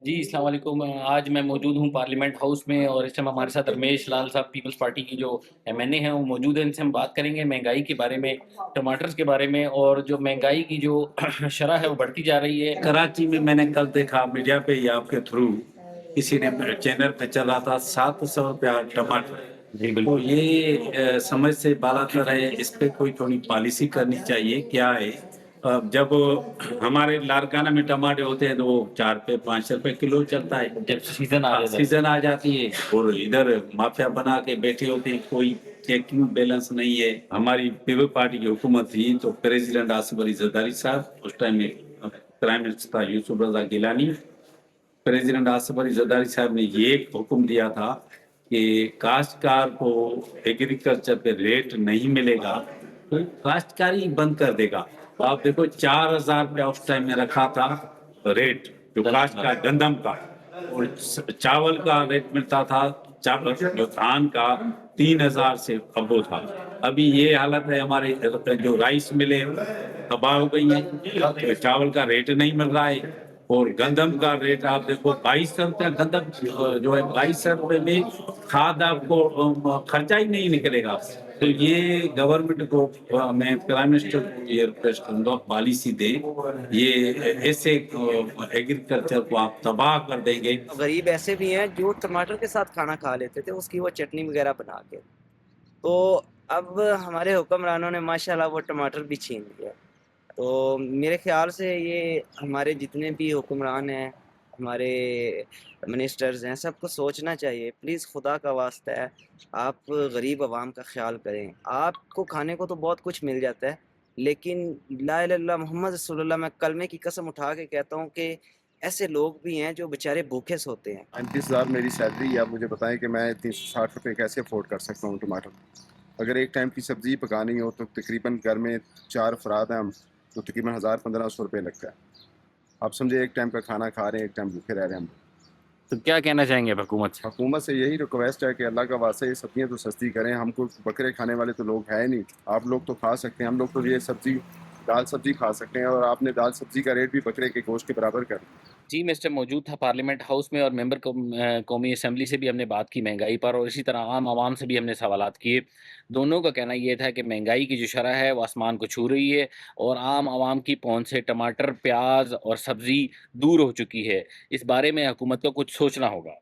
جی، السلام علیکم۔ آج میں موجود ہوں پارلیمنٹ ہاؤس میں اور اس ٹائم ہمارے ساتھ رمیش لال صاحب پیپلز پارٹی کی جو ایم این اے ہیں وہ موجود ہیں۔ ان سے ہم بات کریں گے مہنگائی کے بارے میں، ٹماٹرز کے بارے میں، اور جو مہنگائی کی جو شرح ہے وہ بڑھتی جا رہی ہے۔ کراچی میں نے کل دیکھا میڈیا پہ یا آپ کے تھرو کسی نے چینل پہ چلا تھا 700 روپیہ ٹماٹر۔ جی تو بالکل۔ یہ سمجھ سے بالا تر ہے، اس پہ کوئی تھوڑی پالیسی کرنی چاہیے۔ کیا ہے جب ہمارے لارکانہ میں ٹماٹر ہوتے ہیں تو وہ 4 روپے 5 روپے کلو چلتا ہے جب سیزن آ جاتا ہے۔ سیزن آ جاتی ہے، اور ادھر مافیا بنا کے بیٹھے ہوتے ہیں، کوئی چیکنگ بیلنس نہیں ہے۔ ہماری پیپل پارٹی کی حکومت تھی تو پریزیڈنٹ آصف علی زرداری صاحب، اس ٹائم میں پرائم منسٹر تھا یوسف رضا گیلانی، پریزیڈنٹ آصف علی زرداری صاحب نے یہ ایک حکم دیا تھا کہ کاشتکار کو ایگریکلچر پہ ریٹ نہیں ملے گا تو کاشتکاری بند کر دے گا۔ آپ دیکھو 4,000 روپیہ اس ٹائم میں رکھا تھا ریٹ، جو کاشت کا گندم کا، اور چاول کا ریٹ ملتا تھا، جو دھان کا 3,000 سے ابو تھا۔ ابھی یہ حالت ہے، ہمارے جو رائس ملیں تباہ ہو گئی ہیں، چاول کا ریٹ نہیں مل رہا ہے، اور گندم کا ریٹ آپ دیکھو 2,200 روپیہ گندم جو ہے 2,200 روپے میں کھاد آپ کو خرچہ ہی نہیں نکلے گا۔ تو یہ گورنمنٹ کو میں پرائم منسٹر کو یہ ریکویسٹ کروں گا، پالیسی دیں۔ یہ ایسے ایگریکلچر کو آپ تباہ کر دیں گے۔ غریب ایسے بھی ہیں جو ٹماٹر کے ساتھ کھانا کھا لیتے تھے، اس کی وہ چٹنی وغیرہ بنا کے۔ تو اب ہمارے حکمرانوں نے ماشاءاللہ وہ ٹماٹر بھی چھین لیا۔ تو میرے خیال سے یہ ہمارے جتنے بھی حکمران ہیں، ہمارے منسٹرز ہیں، سب کو سوچنا چاہیے، پلیز خدا کا واسطہ ہے آپ غریب عوام کا خیال کریں۔ آپ کو کھانے کو تو بہت کچھ مل جاتا ہے، لیکن لا الہ الا اللہ محمد رسول اللہ، میں کلمے کی قسم اٹھا کے کہتا ہوں کہ ایسے لوگ بھی ہیں جو بیچارے بھوکے سوتے ہیں۔ 35,000 میری سیلری ہے، آپ مجھے بتائیں کہ میں 360 روپے کیسے افورڈ کر سکتا ہوں ٹماٹر؟ اگر ایک ٹائم کی سبزی پکانی ہو تو تقریباً گھر میں 4 افراد ہیں ہم، تو تقریباً 1,000-1,500 روپے لگتا ہے۔ آپ سمجھے ایک ٹائم کا کھانا کھا رہے ہیں، ایک ٹائم بھوکے رہ رہے ہیں ہم۔ تو کیا کہنا چاہیں گے آپ حکومت سے؟ حکومت سے یہی ریکویسٹ ہے کہ اللہ کا واسطہ یہ سبزیاں تو سستی کریں۔ ہم کو بکرے کھانے والے تو لوگ ہیں نہیں، آپ لوگ تو کھا سکتے ہیں، ہم لوگ تو یہ سبزی دال سبزی کھا سکتے ہیں، اور آپ نے دال سبزی کا ریٹ بھی بکرے کے گوشت کے برابر کر دیا۔ جی، میں اس ٹائم موجود تھا پارلیمنٹ ہاؤس میں، اور ممبر قومی اسمبلی سے بھی ہم نے بات کی مہنگائی پر، اور اسی طرح عام عوام سے بھی ہم نے سوالات کیے۔ دونوں کا کہنا یہ تھا کہ مہنگائی کی جو شرح ہے وہ آسمان کو چھو رہی ہے، اور عام عوام کی پہنچ سے ٹماٹر، پیاز اور سبزی دور ہو چکی ہے۔ اس بارے میں حکومت کو کچھ سوچنا ہوگا۔